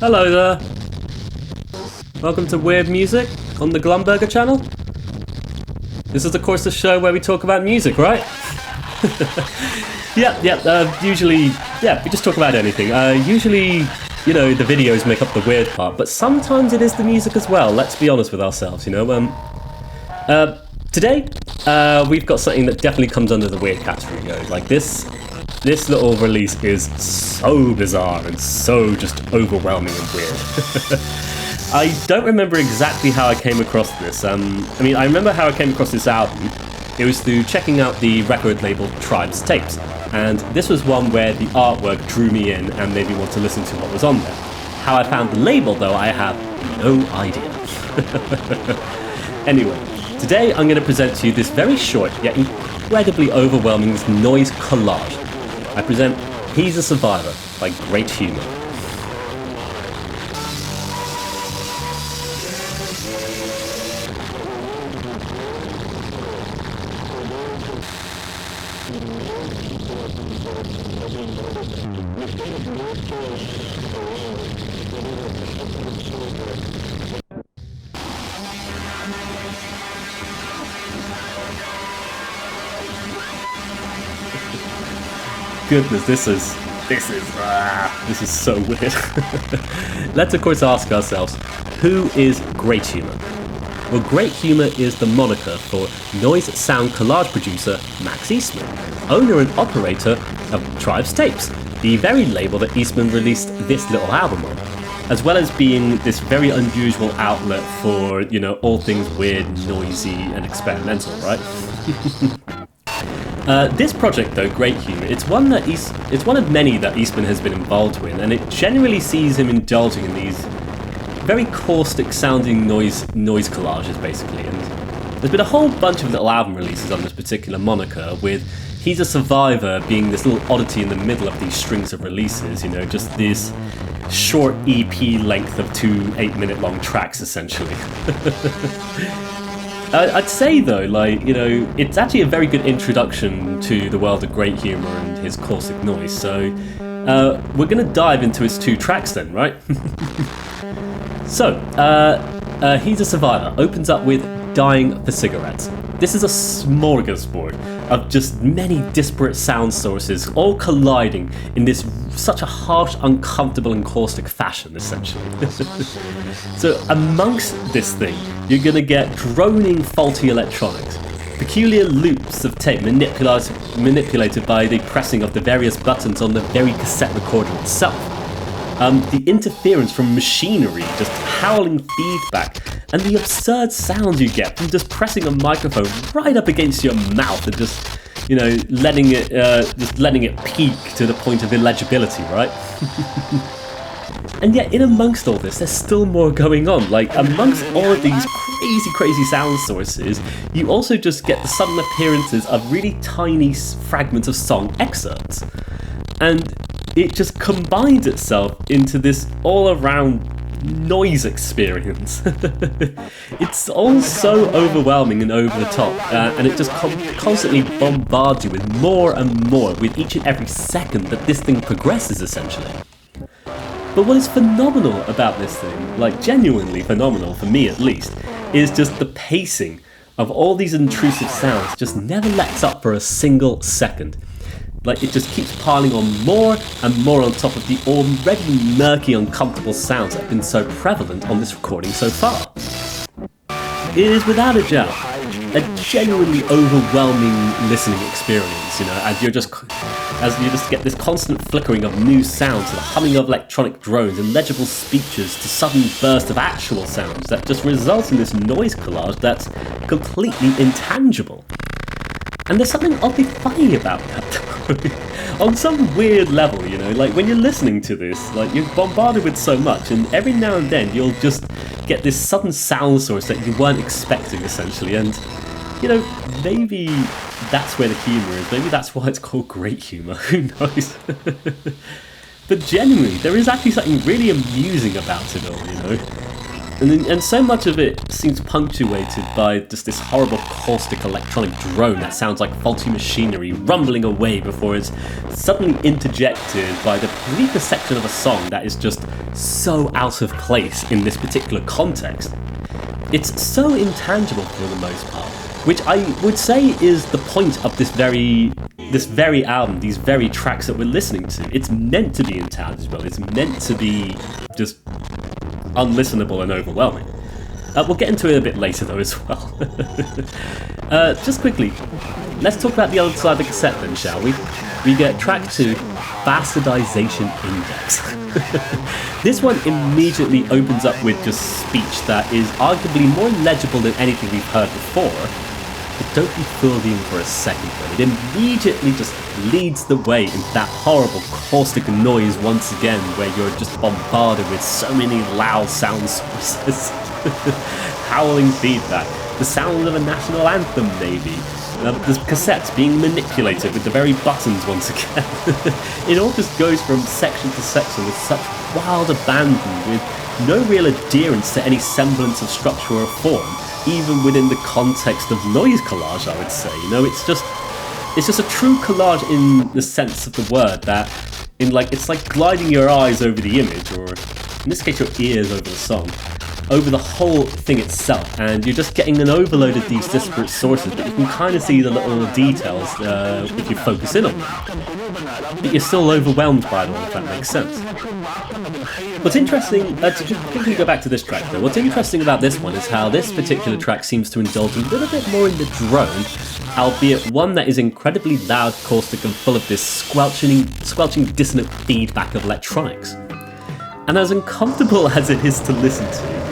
Hello there. Welcome to Weird Music on the Glumburger channel. This is of course the show where we talk about music, right? Usually, we just talk about anything. Usually, you know, the videos make up the weird part, but sometimes it is the music as well, let's be honest with ourselves, you know. Today, we've got something that definitely comes under the weird category, you know, like this little release is so bizarre and so just overwhelming and weird. I don't remember exactly how I came across this. I remember how I came across this album. It was through checking out the record label Tribe's tapes, and this was one where the artwork drew me in and made me want to listen to what was on there. How I found the label, though, I have no idea. Anyway, today I'm going to present to you this very short yet incredibly overwhelming noise collage. I present He's a Survivor by Greathumour. Goodness, this is so weird. Let's of course ask ourselves, who is Greathumour? Well, Greathumour is the moniker for noise sound collage producer Max Eastman, owner and operator of Tribe's Tapes, the very label that Eastman released this little album on, as well as being this very unusual outlet for, you know, all things weird, noisy and experimental, right? This project, though, Greathumour, it's one of many that Eastman has been involved with, and it generally sees him indulging in these very caustic-sounding noise collages, basically. And there's been a whole bunch of little album releases on this particular moniker, with He's a Survivor being this little oddity in the middle of these strings of releases. You know, just this short EP length of 2 8-minute-long tracks, essentially. I'd say, though, like, you know, it's actually a very good introduction to the world of Greathumour and his caustic noise, so we're going to dive into his 2 tracks then, right? So, He's a Survivor opens up with Dying for Cigarettes. This is a smorgasbord of just many disparate sound sources all colliding in this such a harsh, uncomfortable and caustic fashion, essentially. So amongst this thing, you're going to get droning faulty electronics, peculiar loops of tape manipulated by the pressing of the various buttons on the very cassette recorder itself, the interference from machinery, just howling feedback, and the absurd sound you get from just pressing a microphone right up against your mouth and just, you know, letting it peak to the point of illegibility, right? And yet, in amongst all this, there's still more going on. Like, amongst all of these crazy sound sources, you also just get the sudden appearances of really tiny fragments of song excerpts. And it just combines itself into this all-around noise experience. It's all so overwhelming and over the top, and it just constantly bombards you with more and more with each and every second that this thing progresses, essentially. But what is phenomenal about this thing, like genuinely phenomenal for me at least, is just the pacing of all these intrusive sounds just never lets up for a single second. Like, it just keeps piling on more and more on top of the already murky, uncomfortable sounds that have been so prevalent on this recording so far. It is without a doubt a genuinely overwhelming listening experience, you know, as you just get this constant flickering of new sounds to the humming of electronic drones and legible speeches to sudden bursts of actual sounds that just result in this noise collage that's completely intangible. And there's something oddly funny about that. On some weird level, you know, like when you're listening to this, like you're bombarded with so much, and every now and then you'll just get this sudden sound source that you weren't expecting, essentially. And, you know, maybe that's where the humour is. Maybe that's why it's called Greathumour. Who knows? But genuinely, there is actually something really amusing about it all, you know. And so much of it seems punctuated by just this horrible caustic electronic drone that sounds like faulty machinery rumbling away before it's suddenly interjected by the brief section of a song that is just so out of place in this particular context. It's so intangible for the most part, which I would say is the point of this very album, these very tracks that we're listening to. It's meant to be intangible, it's meant to be just unlistenable and overwhelming. We'll get into it a bit later though as well. Just quickly, let's talk about the other side of the cassette then, shall we? We get track 2, Bastardization Index. This one immediately opens up with just speech that is arguably more legible than anything we've heard before. But don't be fooled even for a second though. It immediately just leads the way into that horrible caustic noise once again, where you're just bombarded with so many loud sound sources. Howling feedback, the sound of a national anthem maybe, the cassettes being manipulated with the very buttons once again. It all just goes from section to section with such wild abandon, with no real adherence to any semblance of structure or form, even within the context of noise collage, I would say. It's just a true collage in the sense of the word, that it's like gliding your eyes over the image, or in this case your ears over the song, over the whole thing itself, and you're just getting an overload of these disparate sources, but you can kind of see the little details if you focus in on them. But you're still overwhelmed by it all, if that makes sense. What's interesting, to quickly go back to this track though, what's interesting about this one is how this particular track seems to indulge a little bit more in the drone, albeit one that is incredibly loud, caustic, and full of this squelching dissonant feedback of electronics. And as uncomfortable as it is to listen to,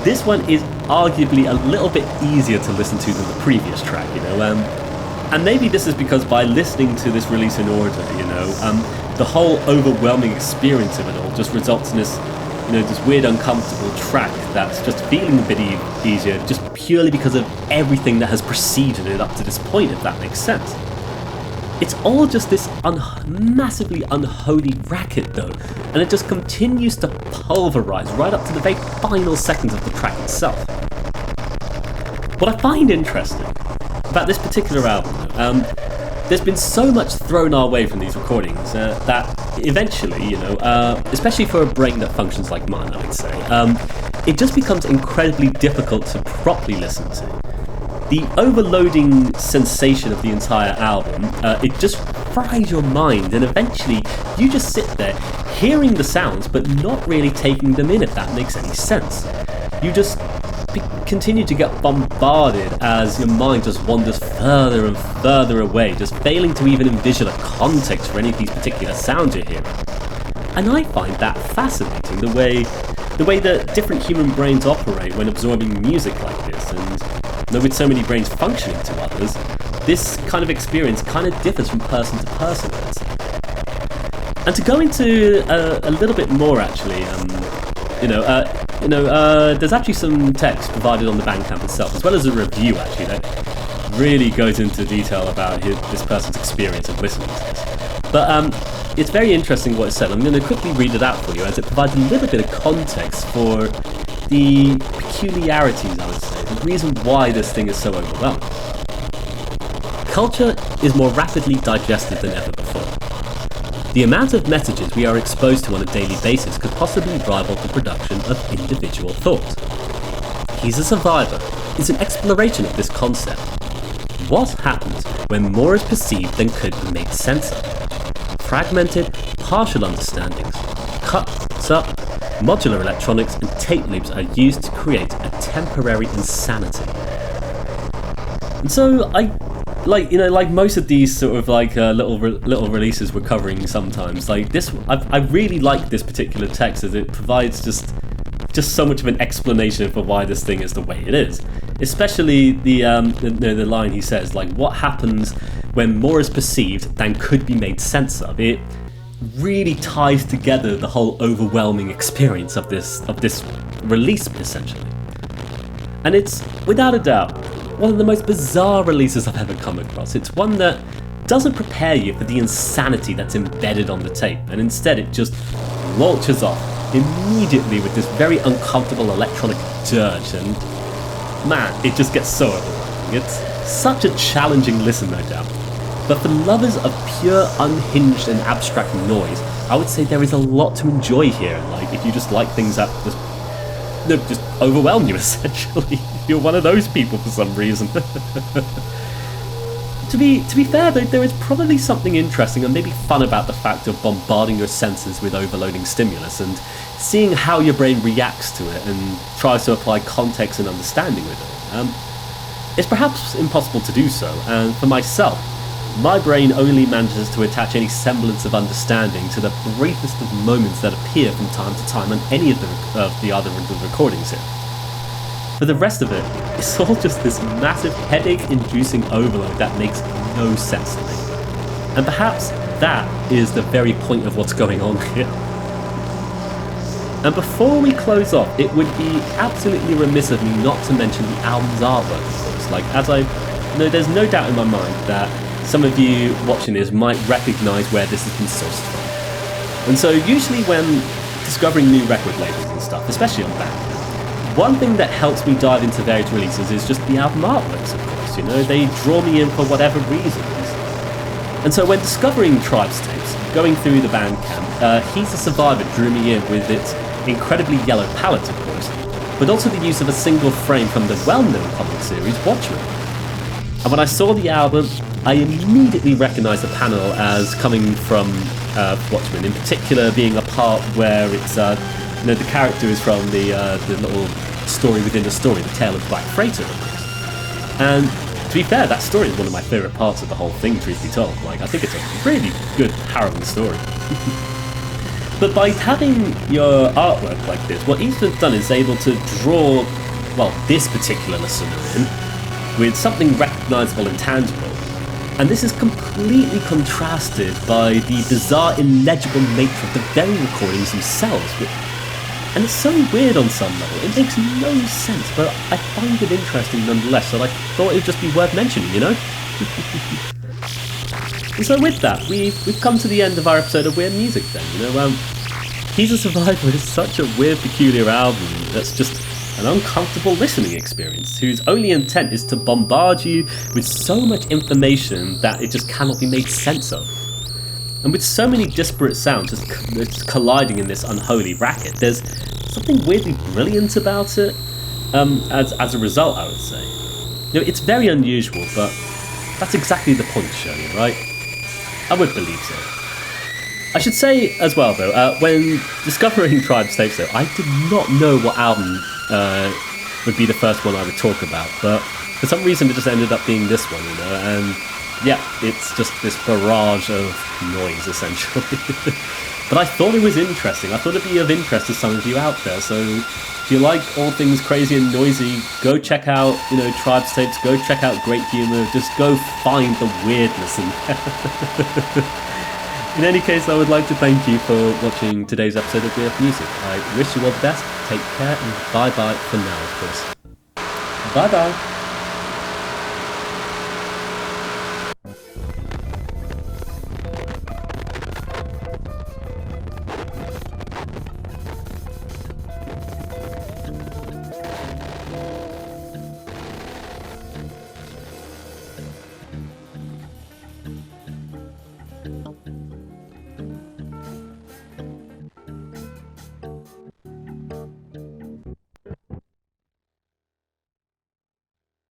this one is arguably a little bit easier to listen to than the previous track, and maybe this is because by listening to this release in order, the whole overwhelming experience of it all just results in this weird uncomfortable track that's just feeling a bit easier, just purely because of everything that has preceded it up to this point, if that makes sense. It's all just this massively unholy racket though, and it just continues to pulverize right up to the very final seconds of the track itself. What I find interesting about this particular album, there's been so much thrown our way from these recordings that eventually, especially for a brain that functions like mine, I would say, it just becomes incredibly difficult to properly listen to. The overloading sensation of the entire album, it just fries your mind, and eventually you just sit there hearing the sounds but not really taking them in, if that makes any sense. You just continue to get bombarded as your mind just wanders further and further away, just failing to even envision a context for any of these particular sounds you're hearing. And I find that fascinating, the way that different human brains operate when absorbing music like this, and with so many brains functioning to others, this kind of experience kind of differs from person to person. And to go into a little bit more, actually, there's actually some text provided on the Bandcamp itself, as well as a review actually that really goes into detail about this person's experience of listening to this. But it's very interesting what it said. I'm going to quickly read it out for you, as it provides a little bit of context for the peculiarities, I would say, the reason why this thing is so overwhelming. Culture is more rapidly digested than ever before. The amount of messages we are exposed to on a daily basis could possibly rival the production of individual thought. He's a Survivor is an exploration of this concept. What happens when more is perceived than could be made sense of? Fragmented, partial understandings, cuts up, modular electronics and tape loops are used to create a temporary insanity. And so like most of these sort of little releases we're covering sometimes, like this, I really like this particular text, as it provides just so much of an explanation for why this thing is the way it is. Especially the line he says, like, what happens when more is perceived than could be made sense of. It really ties together the whole overwhelming experience of this release, essentially. And it's, without a doubt, one of the most bizarre releases I've ever come across. It's one that doesn't prepare you for the insanity that's embedded on the tape, and instead it just launches off immediately with this very uncomfortable electronic dirge, and man, it just gets so overwhelming. It's such a challenging listen, no doubt. But for lovers of pure, unhinged and abstract noise, I would say there is a lot to enjoy here. Like, if you just like things that just overwhelm you, essentially. You're one of those people for some reason. To be fair, though, there is probably something interesting and maybe fun about the fact of bombarding your senses with overloading stimulus and seeing how your brain reacts to it and tries to apply context and understanding with it. It's perhaps impossible to do so, and for myself, my brain only manages to attach any semblance of understanding to the briefest of moments that appear from time to time on any of the other recordings here. For the rest of it, it's all just this massive headache-inducing overload that makes no sense to me. And perhaps that is the very point of what's going on here. And before we close off, it would be absolutely remiss of me not to mention the album's artwork, of course. Like, there's no doubt in my mind that some of you watching this might recognise where this has been sourced from. And so usually when discovering new record labels and stuff, especially on Bandcamp, one thing that helps me dive into various releases is just the album artworks, of course. They draw me in for whatever reasons. And so when discovering Tribe's tapes, going through the Bandcamp, He's a Survivor drew me in with its incredibly yellow palette, of course, but also the use of a single frame from the well-known comic series Watchmen. And when I saw the album, I immediately recognised the panel as coming from Watchmen, in particular being a part where it's, the character is from the little story within the story, The Tale of Black Freighter, of course. And to be fair, that story is one of my favourite parts of the whole thing, truth be told. Like, I think it's a really good, harrowing story. But by having your artwork like this, what Eastman's done is able to draw, this particular listener in with something recognisable and tangible. And this is completely contrasted by the bizarre, illegible nature of the very recordings themselves. And it's so weird on some level, it makes no sense, but I find it interesting nonetheless, so I thought it would just be worth mentioning, And so with that, we've come to the end of our episode of Weird Music then, He's a Survivor is such a weird, peculiar album that's just an uncomfortable listening experience, whose only intent is to bombard you with so much information that it just cannot be made sense of. And with so many disparate sounds just colliding in this unholy racket, there's something weirdly brilliant about it, as a result, I would say. It's very unusual, but that's exactly the point, surely, right? I would believe so. I should say as well, though, when discovering Tribe's tapes, though, I did not know what album would be the first one I would talk about, but for some reason it just ended up being this one, and yeah, it's just this barrage of noise, essentially. But I thought it was interesting. I thought it'd be of interest to some of you out there, so if you like all things crazy and noisy, go check out, Tribe's tapes, go check out Greathumour, just go find the weirdness in there. In any case, I would like to thank you for watching today's episode of Weird Music. I wish you all the best, take care, and bye-bye for now, of course. Bye-bye!